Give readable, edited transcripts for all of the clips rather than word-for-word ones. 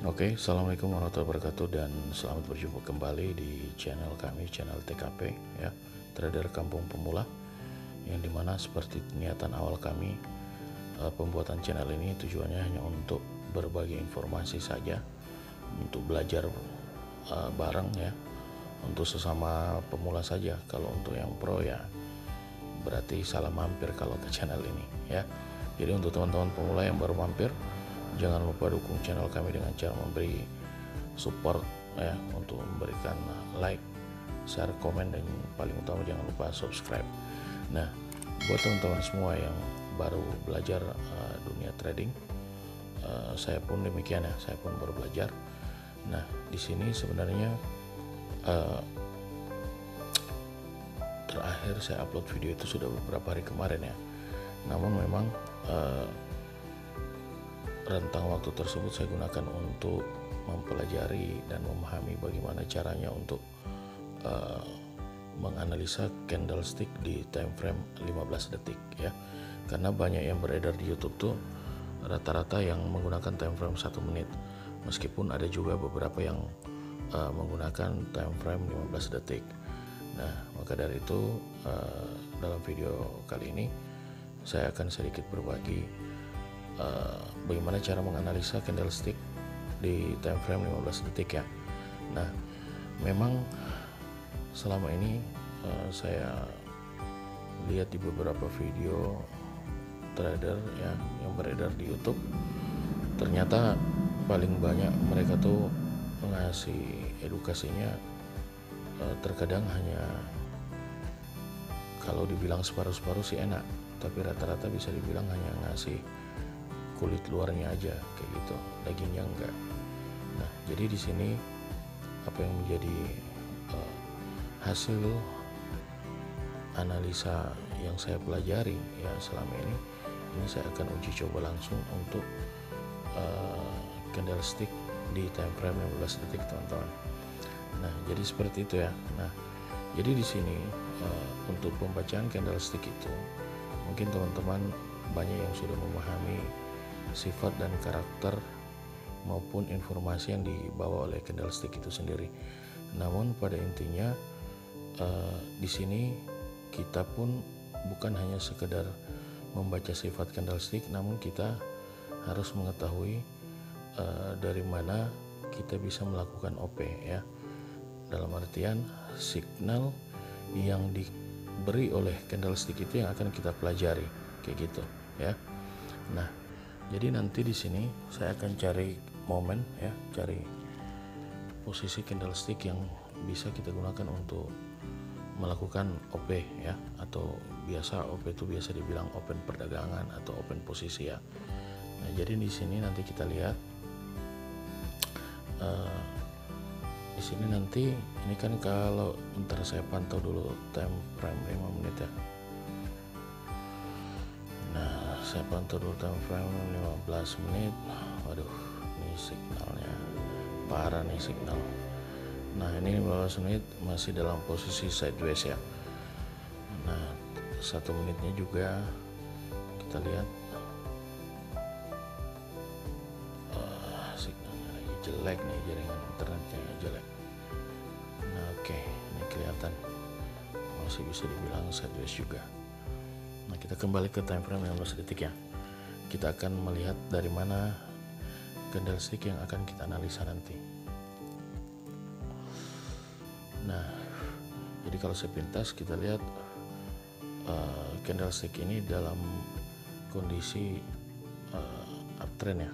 Oke, Assalamualaikum warahmatullahi wabarakatuh dan selamat berjumpa kembali di channel kami, channel TKP ya, Trader Kampung Pemula, yang dimana seperti niatan awal kami, pembuatan channel ini tujuannya hanya untuk berbagi informasi saja, untuk belajar bareng ya, untuk sesama pemula saja. Kalau untuk yang pro ya berarti salah mampir kalau ke channel ini ya. Jadi untuk teman-teman pemula yang baru mampir, jangan lupa dukung channel kami dengan cara memberi support ya, untuk memberikan like, share, komen, dan paling utama jangan lupa subscribe. Nah, buat teman-teman semua yang baru belajar dunia trading, saya pun demikian ya, saya pun baru belajar. Nah, di sini sebenarnya terakhir saya upload video itu sudah beberapa hari kemarin ya. Namun memang rentang waktu tersebut saya gunakan untuk mempelajari dan memahami bagaimana caranya untuk menganalisa candlestick di time frame 15 detik ya. Karena banyak yang beredar di YouTube tuh rata-rata yang menggunakan time frame 1 menit. Meskipun ada juga beberapa yang menggunakan time frame 15 detik. Nah, maka dari itu dalam video kali ini saya akan sedikit berbagi bagaimana cara menganalisa candlestick di time frame 15 detik ya. Nah, memang selama ini saya lihat di beberapa video trader ya yang beredar di YouTube, ternyata paling banyak mereka tuh mengasih edukasinya terkadang hanya, kalau dibilang separuh-separuh sih enak, tapi rata-rata bisa dibilang hanya ngasih kulit luarnya aja kayak gitu, dagingnya enggak. Nah, jadi di sini apa yang menjadi hasil analisa yang saya pelajari ya selama ini saya akan uji coba langsung untuk candlestick di time frame 15 detik teman-teman. Nah, jadi seperti itu ya. Nah, jadi di sini untuk pembacaan candlestick itu mungkin teman-teman banyak yang sudah memahami sifat dan karakter maupun informasi yang dibawa oleh candlestick itu sendiri. Namun pada intinya di sini kita pun bukan hanya sekedar membaca sifat candlestick, namun kita harus mengetahui dari mana kita bisa melakukan OP ya. Dalam artian signal yang diberi oleh candlestick itu yang akan kita pelajari kayak gitu ya. Nah, jadi nanti di sini saya akan cari momen ya, cari posisi candlestick yang bisa kita gunakan untuk melakukan OP ya, atau biasa OP itu biasa dibilang open perdagangan atau open posisi ya. Nah, jadi di sini nanti kita lihat di sini nanti ini kan kalau ntar saya pantau dulu time frame 5 menit ya. Nah, saya pantau dulu time frame 15 menit. Waduh, ini signalnya parah nih signal. Nah, ini 15 menit masih dalam posisi sideways ya. Nah, 1 menitnya juga kita lihat signalnya lagi jelek nih, jaringan internetnya jelek. Nah, oke, ini kelihatan masih bisa dibilang sideways juga. Nah, kita kembali ke time frame 15 detik ya. Kita akan melihat dari mana candlestick yang akan kita analisa nanti. Nah, jadi kalau sepintas kita lihat candlestick ini dalam kondisi uptrend ya,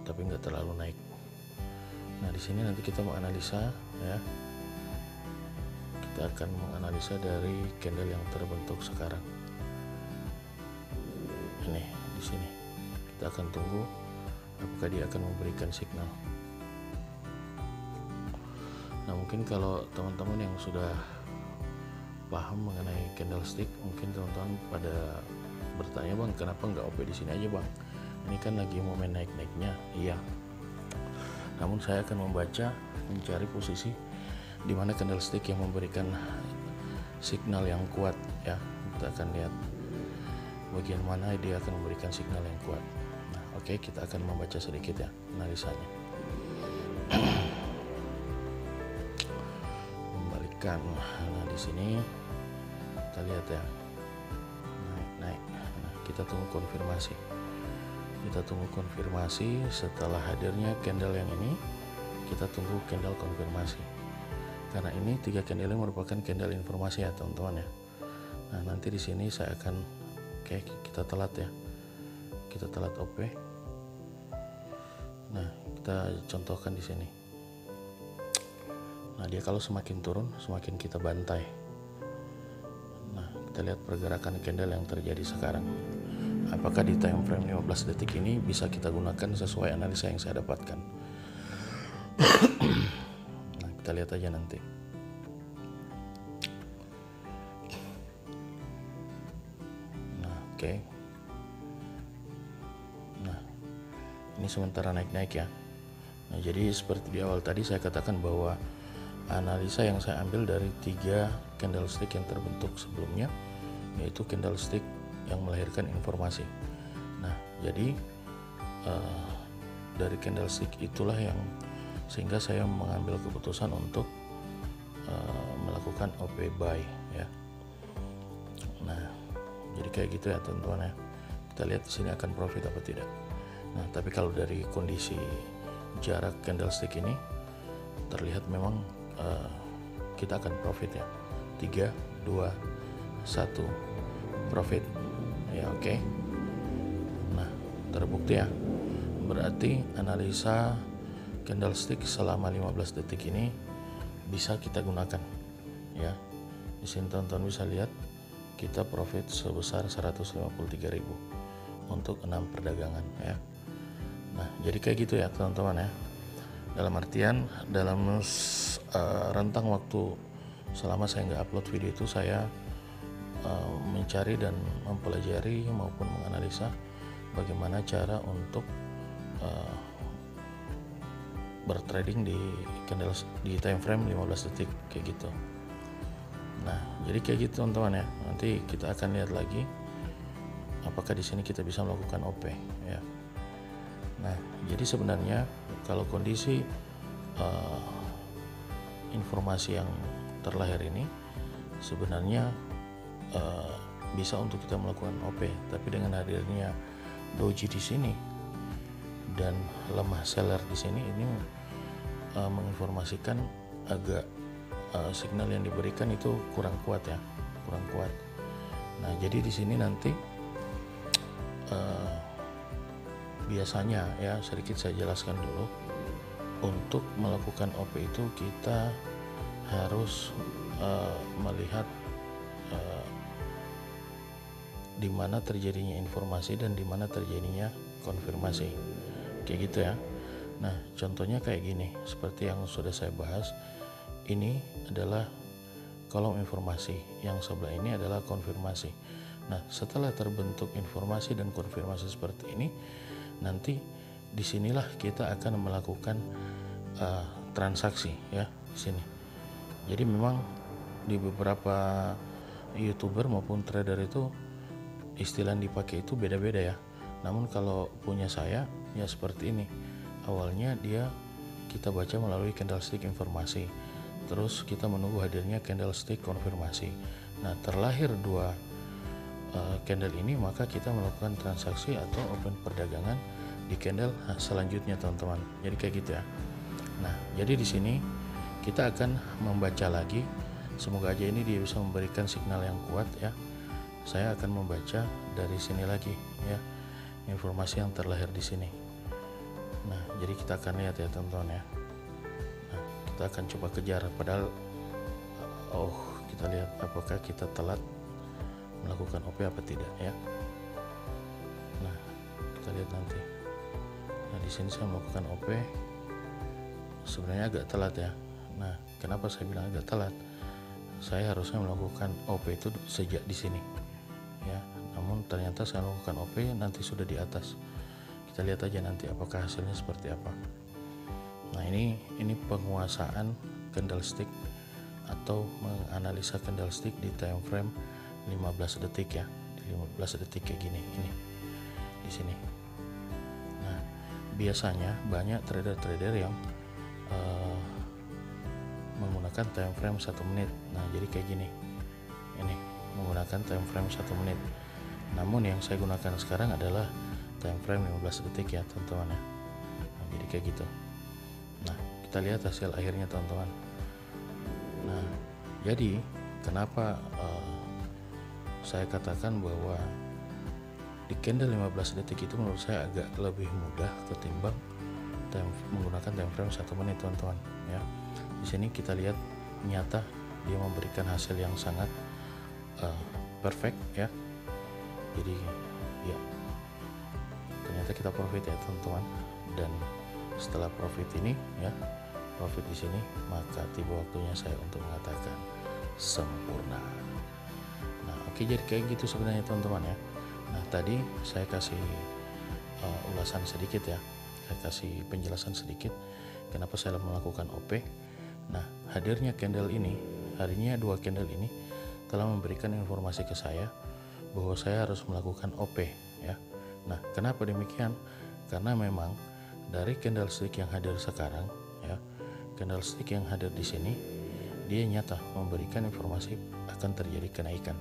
tapi nggak terlalu naik. Nah, di sini nanti kita mau analisa ya. Kita akan menganalisa dari candle yang terbentuk sekarang. Ini di sini kita akan tunggu apakah dia akan memberikan signal. Nah, mungkin kalau teman-teman yang sudah paham mengenai candlestick, mungkin teman-teman pada bertanya, bang, kenapa nggak OP di sini aja, bang? Ini kan lagi momen naik-naiknya. Iya. Namun saya akan membaca, mencari posisi di mana candlestick yang memberikan signal yang kuat ya. Kita akan lihat bagian mana dia akan memberikan signal yang kuat. Nah, Oke, kita akan membaca sedikit ya analisanya. Membalikkan. Nah, di sini kita lihat ya. Naik. Nah, kita tunggu konfirmasi. Setelah hadirnya candle yang ini, kita tunggu candle konfirmasi. Karena ini 3 candle ini merupakan candle informasi ya teman-teman ya. Nah, nanti di sini saya akan kita telat ya. Kita telat OP. Nah, kita contohkan di sini. Nah, dia kalau semakin turun, semakin kita bantai. Nah, kita lihat pergerakan candle yang terjadi sekarang. Apakah di time frame 15 detik ini bisa kita gunakan sesuai analisa yang saya dapatkan? Nah, kita lihat aja nanti. Nah, oke. Nah, ini sementara naik-naik ya. Nah, jadi seperti di awal tadi saya katakan bahwa analisa yang saya ambil dari 3 candlestick yang terbentuk sebelumnya, yaitu candlestick yang melahirkan informasi. Nah, jadi dari candlestick itulah yang sehingga saya mengambil keputusan untuk melakukan OP buy ya. Nah, jadi kayak gitu ya teman-teman ya. Kita lihat di sini akan profit apa tidak. Nah, tapi kalau dari kondisi jarak candlestick ini terlihat memang kita akan profit ya. 3, 2, 1 profit ya. Oke. Nah, terbukti ya. Berarti analisa candlestick selama 15 detik ini bisa kita gunakan ya. Di sini teman-teman bisa lihat kita profit sebesar 153.000 untuk 6 perdagangan ya. Nah, jadi kayak gitu ya teman-teman ya. Dalam artian dalam rentang waktu selama saya nggak upload video itu, saya mencari dan mempelajari maupun menganalisa bagaimana cara untuk bertrading di time frame 15 detik kayak gitu. Nah, jadi kayak gitu teman-teman ya. Nanti kita akan lihat lagi apakah di sini kita bisa melakukan OP ya. Nah, jadi sebenarnya kalau kondisi informasi yang terlahir ini sebenarnya bisa untuk kita melakukan OP, tapi dengan hadirnya doji di sini dan lemah seller di sini, ini menginformasikan agak signal yang diberikan itu kurang kuat ya, kurang kuat. Nah, jadi di sini nanti biasanya ya, sedikit saya jelaskan dulu. Untuk melakukan OP itu kita harus melihat di mana terjadinya informasi dan di mana terjadinya konfirmasi kayak gitu ya. Nah, contohnya kayak gini, seperti yang sudah saya bahas, ini adalah kolom informasi, yang sebelah ini adalah konfirmasi. Nah, setelah terbentuk informasi dan konfirmasi seperti ini, nanti disinilah kita akan melakukan transaksi ya di sini. Jadi memang di beberapa YouTuber maupun trader itu istilah yang dipakai itu beda-beda ya. Namun kalau punya saya ya seperti ini. Awalnya kita baca melalui candlestick informasi. Terus kita menunggu hadirnya candlestick konfirmasi. Nah, terlahir 2 candle ini, maka kita melakukan transaksi atau open perdagangan di candle selanjutnya teman-teman. Jadi kayak gitu ya. Nah, jadi di sini kita akan membaca lagi. Semoga aja ini dia bisa memberikan signal yang kuat ya. Saya akan membaca dari sini lagi ya, informasi yang terlahir di sini. Nah, jadi kita akan lihat ya teman-teman ya. Nah, kita akan coba kejar, padahal kita lihat apakah kita telat melakukan OP apa tidak ya. Nah, kita lihat nanti. Nah, di sini saya melakukan OP sebenarnya agak telat ya. Nah, kenapa saya bilang agak telat? Saya harusnya melakukan OP itu sejak di sini ya, namun ternyata saya melakukan OP nanti sudah di atas. Kita lihat aja nanti apakah hasilnya seperti apa. Nah, ini penguasaan candlestick atau menganalisa candlestick di time frame 15 detik ya. Di 15 detik kayak gini, ini di sini. biasanya banyak trader-trader yang uh, menggunakan time frame 1 menit. Nah, jadi kayak gini. Ini menggunakan time frame 1 menit. Namun yang saya gunakan sekarang adalah time frame 15 detik ya, teman-teman ya. Nah, jadi kayak gitu. Nah, kita lihat hasil akhirnya, teman-teman. Nah, jadi kenapa saya katakan bahwa di candle 15 detik itu menurut saya agak lebih mudah ketimbang menggunakan time frame 1 menit, teman-teman ya. Di sini kita lihat nyata dia memberikan hasil yang sangat perfect ya. Jadi ya, ternyata kita profit ya, teman-teman. Dan setelah profit ini ya, profit di sini, maka tiba waktunya saya untuk mengatakan sempurna. Nah, oke, jadi kayak gitu sebenarnya, teman-teman ya. Nah, tadi saya kasih ulasan sedikit ya, saya kasih penjelasan sedikit kenapa saya melakukan OP. Nah, hadirnya candle ini, harinya 2 candle ini telah memberikan informasi ke saya bahwa saya harus melakukan OP ya. Nah, kenapa demikian? Karena memang dari candlestick yang hadir sekarang ya, candlestick yang hadir di sini dia nyata memberikan informasi akan terjadi kenaikan.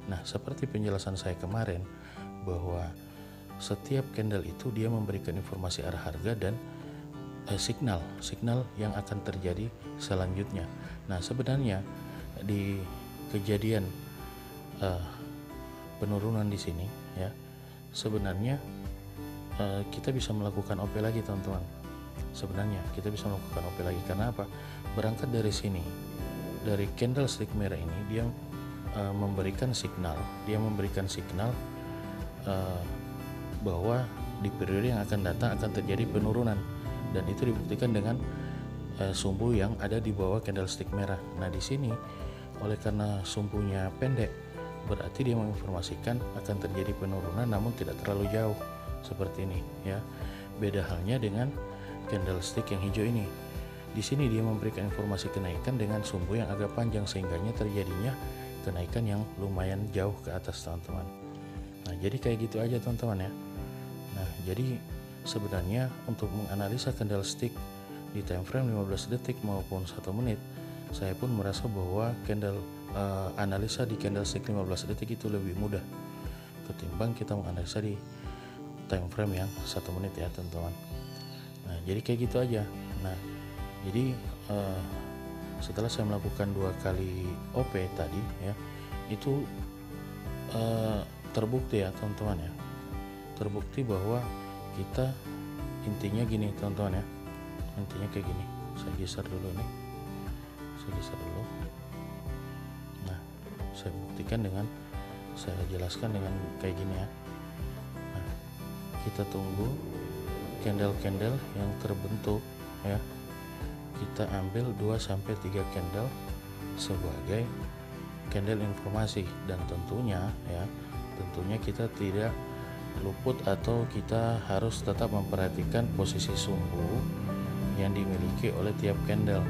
Nah, seperti penjelasan saya kemarin bahwa setiap candle itu dia memberikan informasi arah harga dan signal yang akan terjadi selanjutnya. Nah, sebenarnya di kejadian penurunan di sini ya, sebenarnya kita bisa melakukan OP lagi, teman-teman. Sebenarnya kita bisa melakukan OP lagi karena apa? Berangkat dari sini, dari candlestick merah ini dia memberikan signal, bahwa di periode yang akan datang akan terjadi penurunan, dan itu dibuktikan dengan sumbu yang ada di bawah candlestick merah. Nah, di sini oleh karena sumbunya pendek, berarti dia menginformasikan akan terjadi penurunan namun tidak terlalu jauh seperti ini ya. Beda halnya dengan candlestick yang hijau ini. Di sini dia memberikan informasi kenaikan dengan sumbu yang agak panjang sehingganya terjadinya kenaikan yang lumayan jauh ke atas, teman-teman. Nah, jadi kayak gitu aja, teman-teman ya. Nah, jadi sebenarnya untuk menganalisa candlestick di time frame 15 detik maupun 1 menit, saya pun merasa bahwa analisa di candlestick 15 detik itu lebih mudah ketimbang kita menganalisa di time frame yang 1 menit ya, teman-teman. Nah, jadi kayak gitu aja. Nah, jadi setelah saya melakukan 2 kali OP tadi ya, itu terbukti ya, teman-teman ya. Terbukti bahwa kita intinya gini, teman-teman ya. Intinya kayak gini. Saya geser dulu nih. Nah, saya buktikan dengan saya jelaskan dengan kayak gini ya. Nah, kita tunggu candle-candle yang terbentuk ya. Kita ambil 2-3 candle sebagai candle informasi, dan tentunya kita tidak luput atau kita harus tetap memperhatikan posisi sumbu yang dimiliki oleh tiap candle.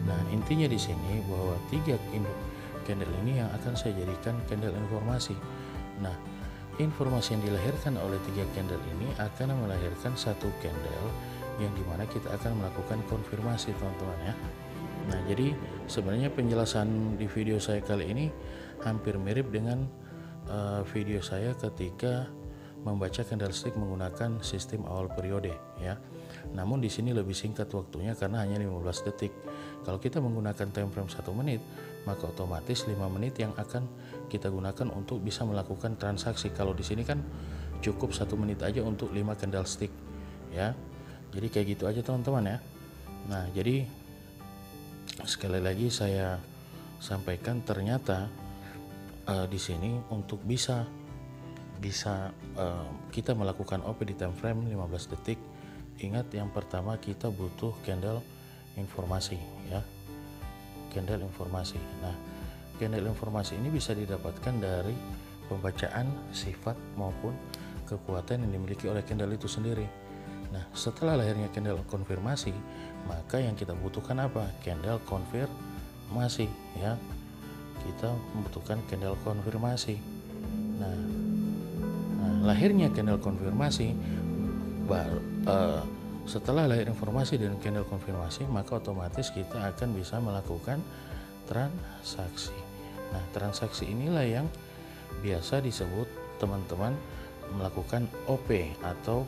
Nah, intinya di sini bahwa 3 candle ini yang akan saya jadikan candle informasi. Nah, informasi yang dilahirkan oleh 3 candle ini akan melahirkan 1 candle yang dimana kita akan melakukan konfirmasi, teman-teman ya. Nah, jadi sebenarnya penjelasan di video saya kali ini hampir mirip dengan video saya ketika membaca candlestick menggunakan sistem awal periode ya. Namun di sini lebih singkat waktunya karena hanya 15 detik. Kalau kita menggunakan time frame 1 menit, maka otomatis 5 menit yang akan kita gunakan untuk bisa melakukan transaksi. Kalau di sini kan cukup 1 menit aja untuk 5 candlestick ya. Jadi kayak gitu aja, teman-teman ya. Nah, jadi sekali lagi saya sampaikan ternyata di sini untuk bisa kita melakukan OP di time frame 15 detik, ingat yang pertama kita butuh candle informasi ya. Candle informasi. Nah, candle informasi ini bisa didapatkan dari pembacaan sifat maupun kekuatan yang dimiliki oleh candle itu sendiri. Nah, setelah lahirnya candle konfirmasi, maka yang kita butuhkan apa? Candle konfirmasi ya. Kita membutuhkan candle konfirmasi. Nah, lahirnya candle konfirmasi Setelah lahir informasi dan candle konfirmasi, maka otomatis kita akan bisa melakukan transaksi. Nah, transaksi inilah yang biasa disebut teman-teman melakukan OP atau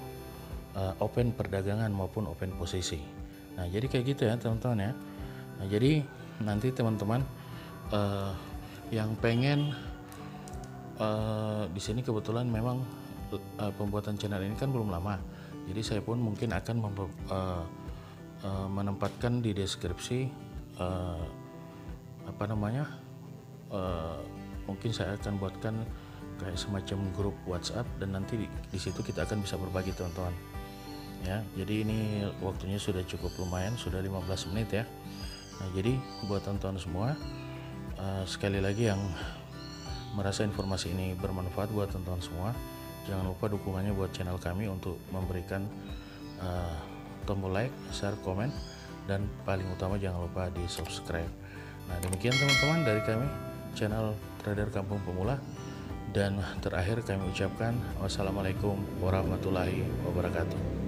open perdagangan maupun open posisi. Nah, jadi kayak gitu ya teman-teman ya. Nah, jadi nanti teman-teman yang pengen di sini kebetulan memang pembuatan channel ini kan belum lama. Jadi saya pun mungkin akan menempatkan di deskripsi mungkin saya akan buatkan kayak semacam grup WhatsApp, dan nanti di situ kita akan bisa berbagi teman-teman ya. Jadi ini waktunya sudah cukup lumayan, sudah 15 menit ya. Nah, jadi buat teman-teman semua, sekali lagi yang merasa informasi ini bermanfaat buat teman-teman semua, jangan lupa dukungannya buat channel kami untuk memberikan tombol like, share, komen, dan paling utama jangan lupa di subscribe. Nah, demikian teman-teman dari kami, channel Trader Kampung Pemula. Dan terakhir kami ucapkan wassalamualaikum warahmatullahi wabarakatuh.